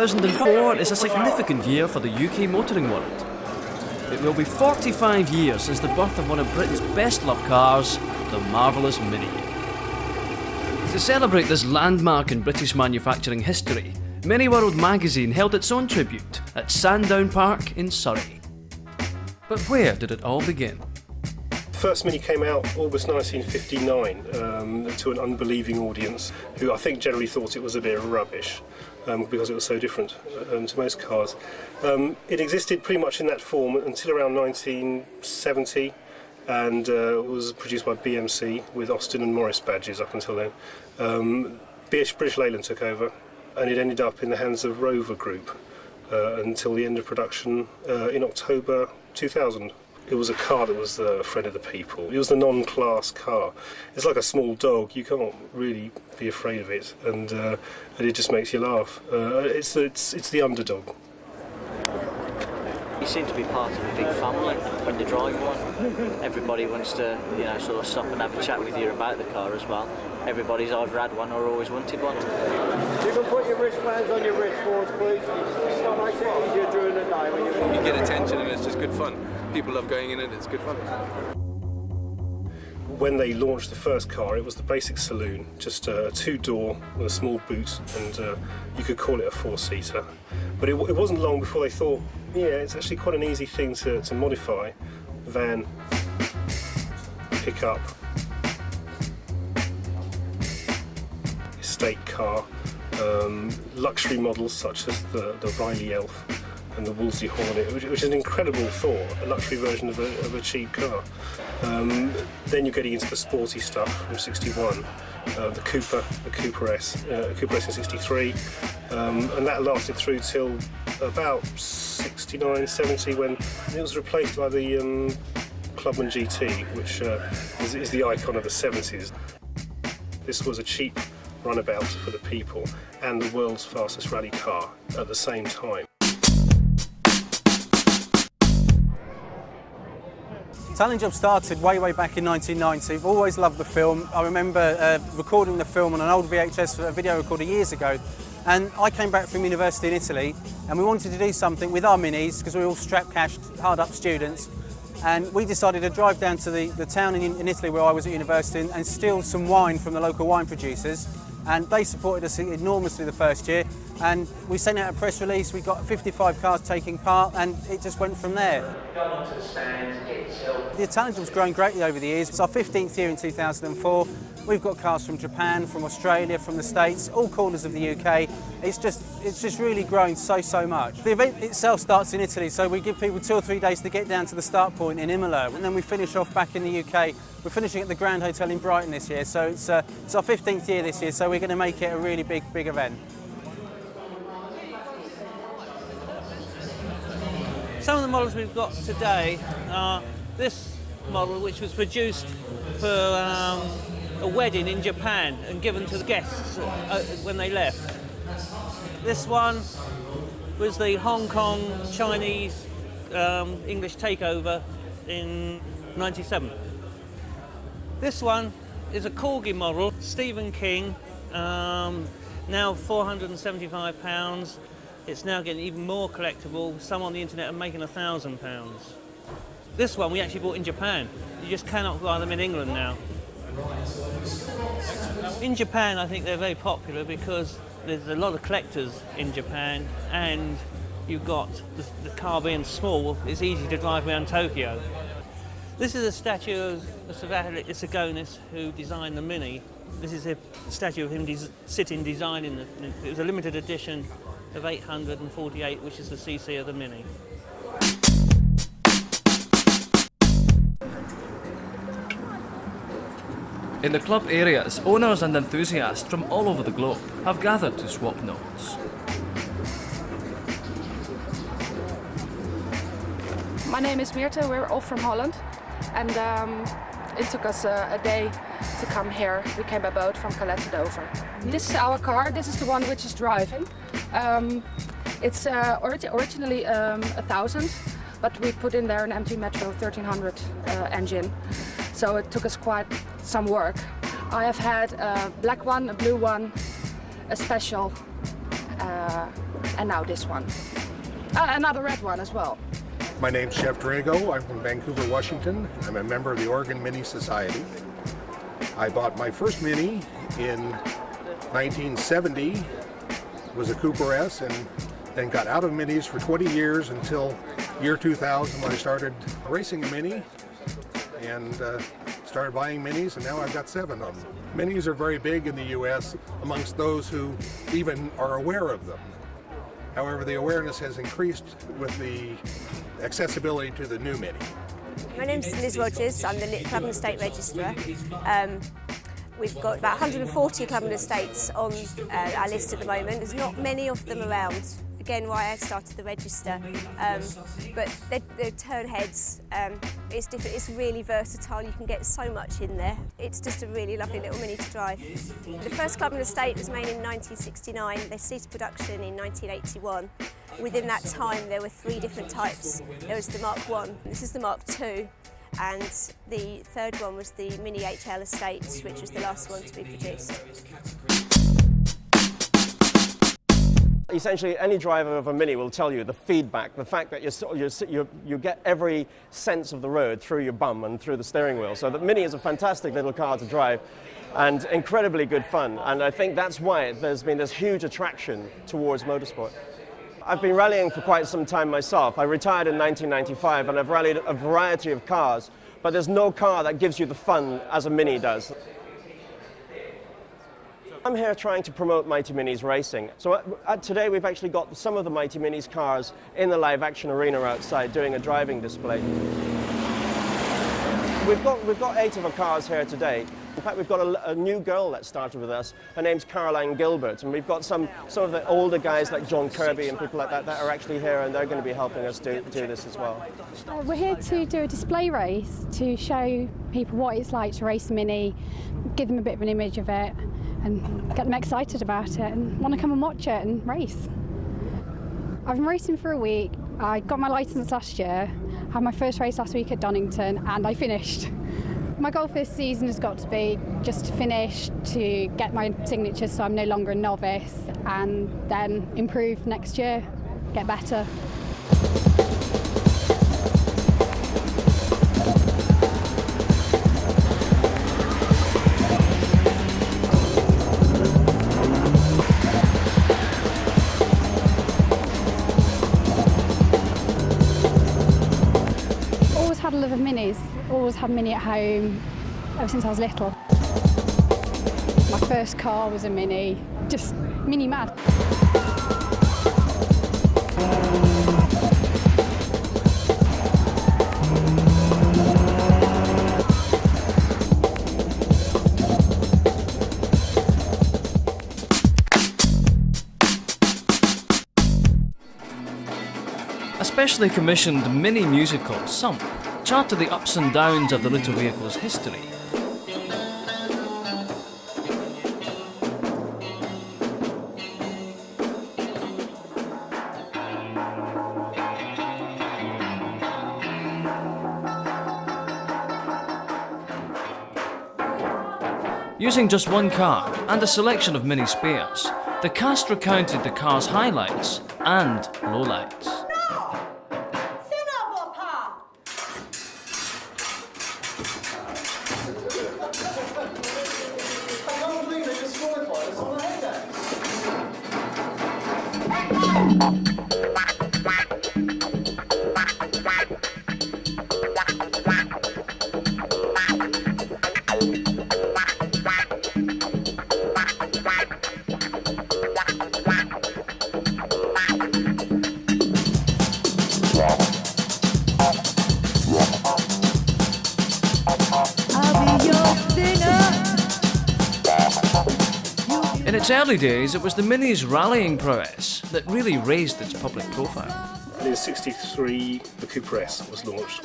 2004 is a significant year for the UK motoring world. It will be 45 years since the birth of one of Britain's best-loved cars, the marvellous Mini. To celebrate this landmark in British manufacturing history, Mini World magazine held its own tribute at Sandown Park in Surrey. But where did it all begin? The first Mini came out August 1959 to an unbelieving audience who I think generally thought it was a bit rubbish because it was so different to most cars. It existed pretty much in that form until around 1970 and was produced by BMC with Austin and Morris badges up until then. British Leyland took over and it ended up in the hands of Rover Group until the end of production in October 2000. It was a car that was a friend of the people. It was the non-class car. It's like a small dog. You can't really be afraid of it, and it just makes you laugh. It's the underdog. You seem to be part of a big family when you drive one. Everybody wants to, sort of stop and have a chat with you about the car as well. Everybody's either had one or always wanted one. You can put your wristbands on your wristboards, please. It makes it easier during the day when you get attention and it's just good fun. People love going in it, it's good fun. When they launched the first car, it was the basic saloon, just a two-door with a small boot, and you could call it a four-seater. But it wasn't long before they thought, yeah, it's actually quite an easy thing to modify. Van, pickup, estate car, luxury models such as the Riley Elf and the Wolseley Hornet, which is an incredible thought, a luxury version of a cheap car. Then you're getting into the sporty stuff from '61, the Cooper S in '63, and that lasted through till about '69, '70 when it was replaced by the Clubman GT, which is the icon of the '70s. This was a cheap runabout for the people and the world's fastest rally car at the same time. Talent Job started way back in 1990. I've always loved the film. I remember recording the film on an old VHS for a video recorder years ago, and I came back from university in Italy and we wanted to do something with our Minis because we were all strap-cashed, hard-up students, and we decided to drive down to the town in Italy where I was at university and steal some wine from the local wine producers, and they supported us enormously the first year, and we sent out a press release. We got 55 cars taking part and it just went from there. The Talent Job's grown greatly over the years. It's our 15th year in 2004. We've got cars from Japan, from Australia, from the States, all corners of the UK. It's just really grown so much. The event itself starts in Italy, so we give people 2 or 3 days to get down to the start point in Imola, and then we finish off back in the UK. We're finishing at the Grand Hotel in Brighton this year, so it's our 15th year this year, so we're going to make it a really big event. Some of the models we've got today are this model, which was produced for a wedding in Japan and given to the guests when they left. This one was the Hong Kong Chinese English takeover in '97. This one is a Corgi model, Stephen King, now £475. It's now getting even more collectible. Some on the internet are making £1,000. This one we actually bought in Japan. You just cannot buy them in England now. In Japan, I think they're very popular because there's a lot of collectors in Japan, and you've got the car being small, it's easy to drive around Tokyo. This is a statue of Savvatle Isagonis, who designed the Mini. This is a statue of him sitting designing it was a limited edition of 848, which is the CC of the Mini. In the club areas, owners and enthusiasts from all over the globe have gathered to swap notes. My name is Meerte, we're all from Holland, and it took us a day to come here. We came by boat from Calais to Dover. This is our car, this is the one which is driving. It's originally 1,000, but we put in there an MT Metro 1300 engine, so it took us quite some work. I have had a black one, a blue one, a special, and now this one. Another red one as well. My name's Jeff Drago. I'm from Vancouver, Washington. I'm a member of the Oregon Mini Society. I bought my first Mini in 1970. It was a Cooper S, and then got out of Minis for 20 years until year 2000 when I started racing a Mini and started buying Minis, and now I've got 7 of them. Minis are very big in the U.S. amongst those who even are aware of them. However, the awareness has increased with the accessibility to the new Mini. My name's Liz Rogers. I'm the Club and Estate Registrar. We've got about 140 Club and Estates on our list at the moment. There's not many of them around. Again, why I started the register. But they turn heads. It's different. It's really versatile. You can get so much in there. It's just a really lovely little Mini to drive. The first Club and Estate was made in 1969. They ceased production in 1981. Within that time, there were 3 different types. There was the Mark I. This is the Mark II. And the third one was the Mini HL Estate, which was the last one to be produced. Essentially, any driver of a Mini will tell you the feedback, the fact that you get every sense of the road through your bum and through the steering wheel. So the Mini is a fantastic little car to drive and incredibly good fun. And I think that's why there's been this huge attraction towards motorsport. I've been rallying for quite some time myself. I retired in 1995 and I've rallied a variety of cars, but there's no car that gives you the fun as a Mini does. I'm here trying to promote Mighty Minis racing. So today we've actually got some of the Mighty Minis cars in the live action arena outside doing a driving display. We've got 8 of our cars here today. In fact, we've got a new girl that started with us. Her name's Caroline Gilbert, and we've got some of the older guys like John Kirby and people like that that are actually here, and they're going to be helping us do this as well. We're here to do a display race to show people what it's like to race a Mini, give them a bit of an image of it, and get them excited about it and want to come and watch it and race. I've been racing for a week. I got my licence last year, had my first race last week at Donington, and I finished. My goal for this season has got to be just to finish, to get my signatures so I'm no longer a novice, and then improve next year, get better. Always had a love of Minis. Always had a Mini at home ever since I was little. My first car was a Mini, just Mini mad. A specially commissioned mini musical, Sump, charted the ups and downs of the little vehicle's history. Using just one car and a selection of mini spares, the cast recounted the car's highlights and lowlights. In its early days, it was the Mini's rallying prowess that really raised its public profile. In '63, the Cooper S was launched.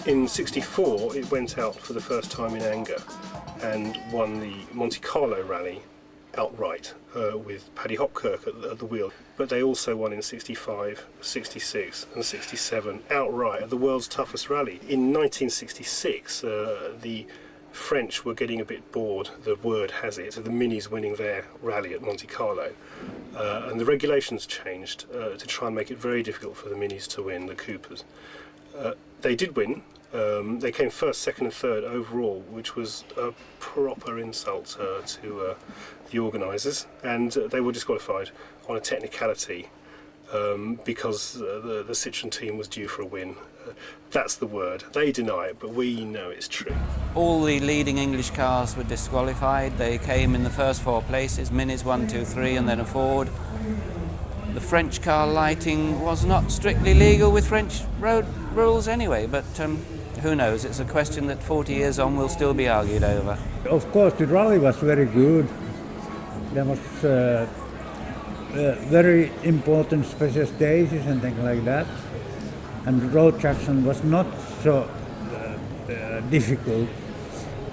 In '64, it went out for the first time in anger and won the Monte Carlo rally outright with Paddy Hopkirk at the wheel. But they also won in '65, '66 and '67 outright at the world's toughest rally. In 1966, the French were getting a bit bored, the word has it, of the Minis winning their rally at Monte Carlo. And the regulations changed to try and make it very difficult for the Minis to win, the Coopers. They did win. They came first, second and third overall, which was a proper insult to the organisers, and they were disqualified on a technicality because the Citroën team was due for a win. That's the word. They deny it, but we know it's true. All the leading English cars were disqualified. They came in the first 4 places, Minis 1, 2, 3 and then a Ford. The French car lighting was not strictly legal with French road rules anyway, but who knows? It's a question that 40 years on will still be argued over. Of course, the rally was very good. There was very important special stages and things like that. And the road traction was not so difficult.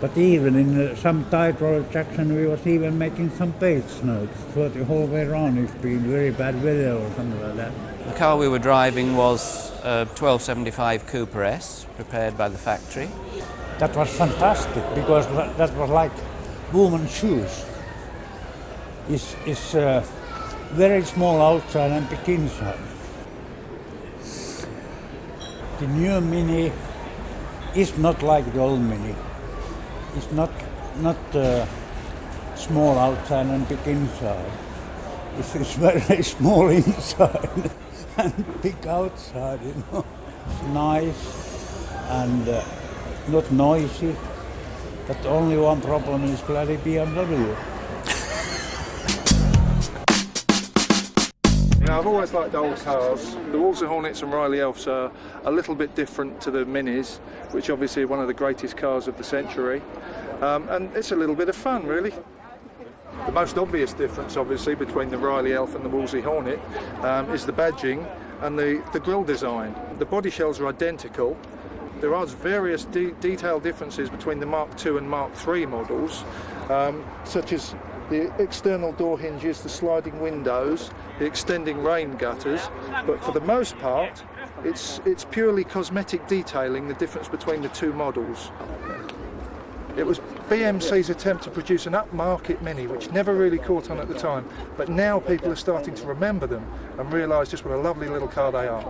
But even in some tight road traction, we was even making some pace notes for the whole way around. It's been very bad weather or something like that. The car we were driving was a 1275 Cooper S, prepared by the factory. That was fantastic because that was like woman's shoes. It's very small outside and big inside. The new Mini is not like the old Mini. It's not small outside and big inside. It's very small inside and big outside, you know. It's nice and not noisy, but only one problem is bloody BMW. I've always liked old cars. The Wolseley Hornets and Riley Elfs are a little bit different to the Minis, which obviously are one of the greatest cars of the century. And it's a little bit of fun, really. The most obvious difference, obviously, between the Riley Elf and the Wolseley Hornet is the badging and the grille design. The body shells are identical. There are various detailed differences between the Mark II and Mark III models, such as the external door hinges, the sliding windows, the extending rain gutters, but for the most part, it's purely cosmetic detailing, the difference between the two models. It was BMC's attempt to produce an upmarket Mini, which never really caught on at the time, but now people are starting to remember them and realise just what a lovely little car they are.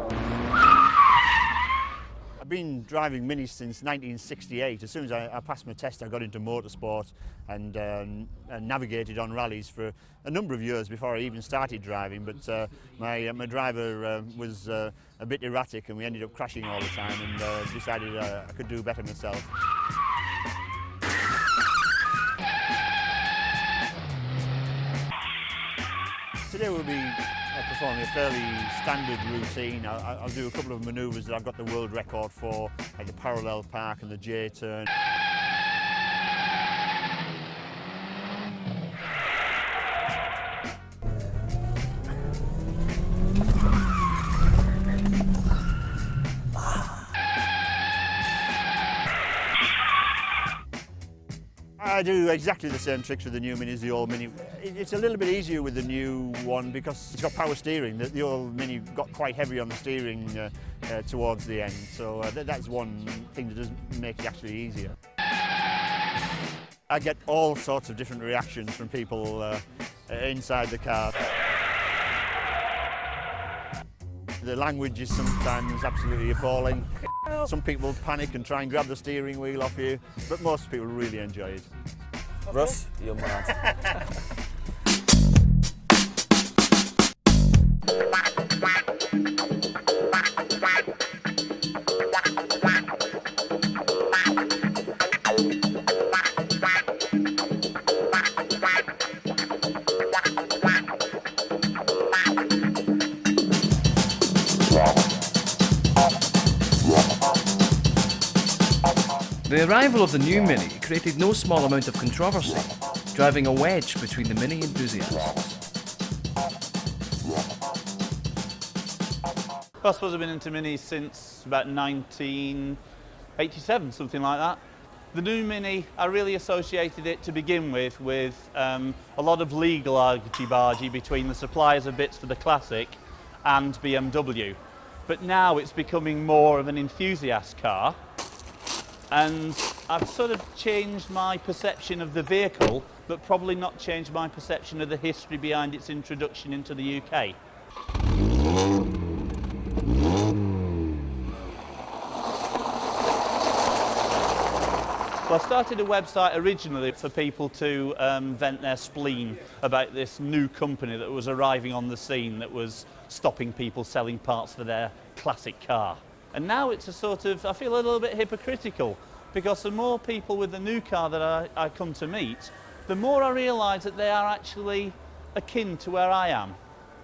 I've been driving Minis since 1968. As soon as I passed my test, I got into motorsport and navigated on rallies for a number of years before I even started driving. But my driver was a bit erratic and we ended up crashing all the time, and decided I could do better myself. Today we'll be performing a fairly standard routine. I'll do a couple of manoeuvres that I've got the world record for, like the parallel park and the J-turn. I do exactly the same tricks with the new Mini as the old Mini. It's a little bit easier with the new one because it's got power steering. The old Mini got quite heavy on the steering towards the end, so that's one thing that does make it actually easier. I get all sorts of different reactions from people inside the car. The language is sometimes absolutely appalling. Some people panic and try and grab the steering wheel off you, but most people really enjoy it. Russ, you're mad. The arrival of the new Mini created no small amount of controversy, driving a wedge between the Mini enthusiasts. I suppose I've been into Minis since about 1987, something like that. The new Mini, I really associated it to begin with a lot of legal argy-bargy between the suppliers of bits for the Classic and BMW. But now it's becoming more of an enthusiast car. And I've sort of changed my perception of the vehicle, but probably not changed my perception of the history behind its introduction into the UK. Well, I started a website originally for people to vent their spleen about this new company that was arriving on the scene that was stopping people selling parts for their classic car. And now it's a sort of, I feel a little bit hypocritical, because the more people with the new car that I come to meet, the more I realise that they are actually akin to where I am.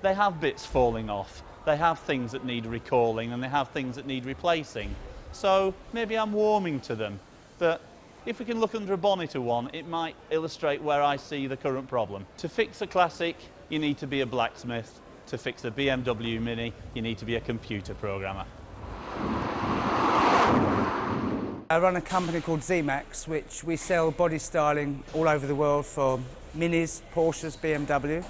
They have bits falling off, they have things that need recalling, and they have things that need replacing. So maybe I'm warming to them, but if we can look under a bonnet of one, it might illustrate where I see the current problem. To fix a classic, you need to be a blacksmith. To fix a BMW Mini, you need to be a computer programmer. I run a company called ZMAX, which we sell body styling all over the world for Minis, Porsches, BMW.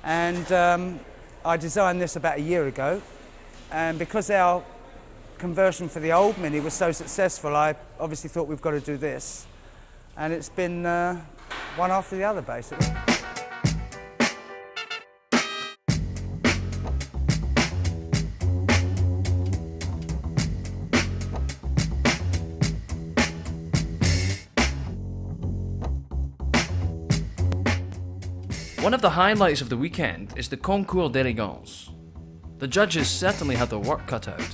And I designed this about a year ago. And because our conversion for the old Mini was so successful, I obviously thought we've got to do this. And it's been one after the other, basically. One of the highlights of the weekend is the Concours d'Elegance. The judges certainly had their work cut out.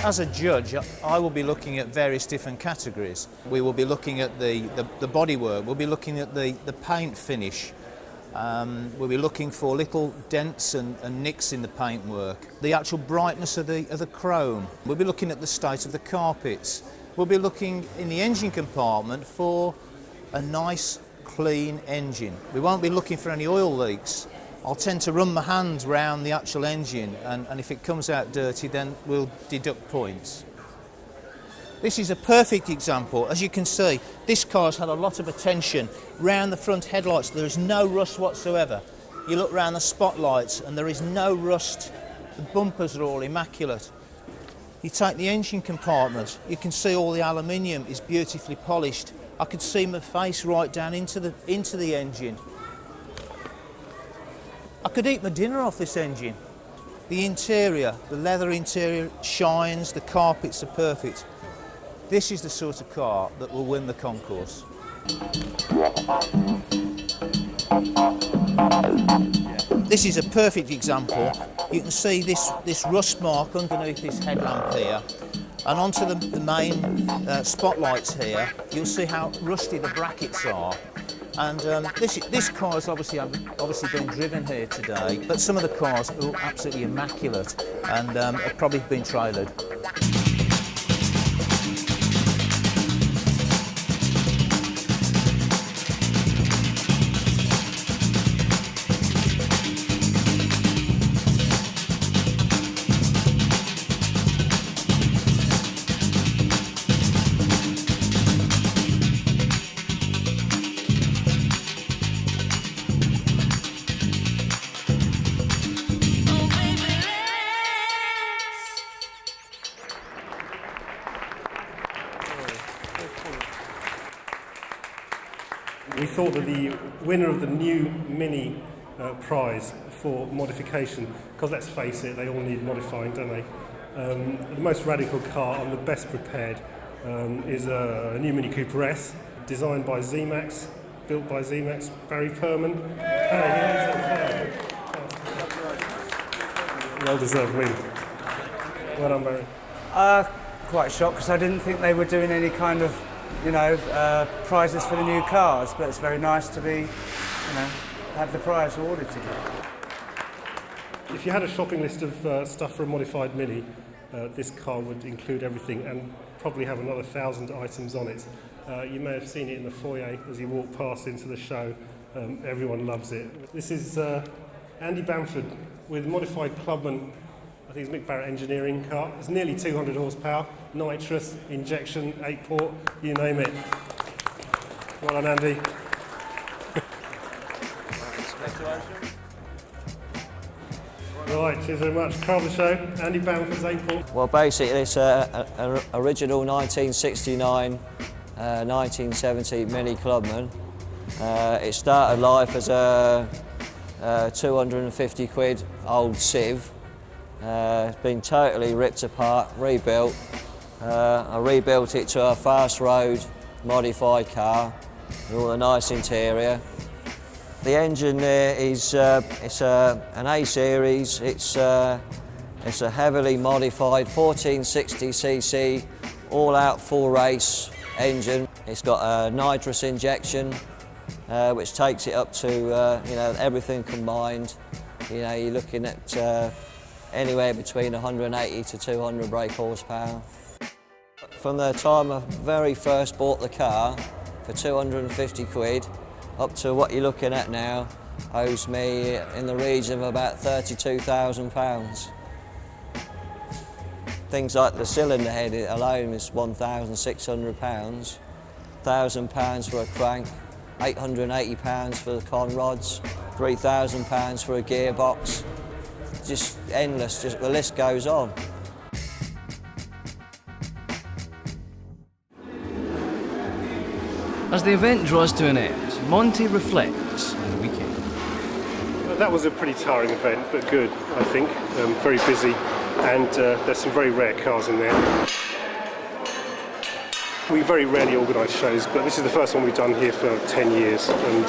As a judge, I will be looking at various different categories. We will be looking at the bodywork, we'll be looking at the paint finish, we'll be looking for little dents and nicks in the paintwork, the actual brightness of the chrome. We'll be looking at the state of the carpets. We'll be looking in the engine compartment for a nice, clean engine. We won't be looking for any oil leaks. I'll tend to run my hand round the actual engine, and if it comes out dirty, then we'll deduct points. This is a perfect example. As you can see, this car's had a lot of attention round the front headlights. There is no rust whatsoever. You look round the spotlights and there is no rust. The bumpers are all immaculate. You take the engine compartment, you can see all the aluminium is beautifully polished. I could see my face right down into the engine. I could eat my dinner off this engine. The interior, the leather interior shines, the carpets are perfect. This is the sort of car that will win the concourse. This is a perfect example. You can see this rust mark underneath this headlamp here, and onto the main spotlights here, you'll see how rusty the brackets are. And this car has obviously been driven here today, but some of the cars are absolutely immaculate and have probably been trailered. We thought that the winner of the new Mini prize for modification, because let's face it, they all need modifying, don't they? The most radical car and the best prepared is a new Mini Cooper S, designed by ZMAX, built by ZMAX, Barry Perman. Well-deserved win. Well done, Barry. Quite shocked, because I didn't think they were doing any kind of prizes for the new cars, but it's very nice to be, have the prize awarded to you. If you had a shopping list of stuff for a modified Mini, this car would include everything and probably have another 1,000 items on it. You may have seen it in the foyer as you walk past into the show. Everyone loves it. This is Andy Bamford with modified Clubman. I think it's Mick Barrett Engineering car. It's nearly 200 horsepower, nitrous, injection, 8-port, you name it. Well done, Andy. Right, cheers very much. Car of the show, Andy Bamford's April. Well, basically it's an original 1969, 1970 Mini Clubman. It started life as a 250 quid old Civ. It's been totally ripped apart, rebuilt. I rebuilt it to a fast road modified car with all a nice interior. The engine there is an A series. It's a heavily modified 1460cc all-out full race engine. It's got a nitrous injection, which takes it up to you know, everything combined. You know, you're looking at anywhere between 180 to 200 brake horsepower. From the time I very first bought the car for 250 quid up to what you're looking at now owes me in the region of about £32,000. Things like the cylinder head alone is £1,600, £1,000 for a crank, £880 for the con rods, £3,000 for a gearbox. Just endless, just the list goes on. As the event draws to an end, Monty reflects on the weekend. That was a pretty tiring event, but good, I think. Very busy, and there's some very rare cars in there. We very rarely organise shows, but this is the first one we've done here for 10 years, and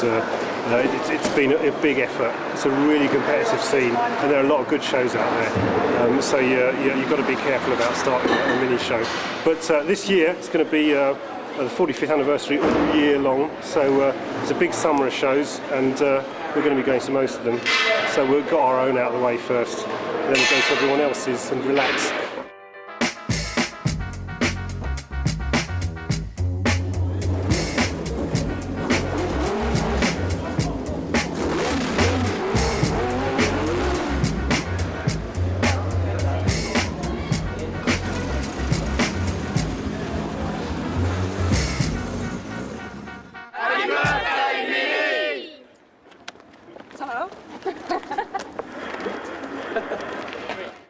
it's been a big effort. It's a really competitive scene, and there are a lot of good shows out there. So you've got to be careful about starting a mini show. But this year it's going to be the 45th anniversary all year long, so it's a big summer of shows, and we're going to be going to most of them. So we've got our own out of the way first, then we'll go to everyone else's and relax.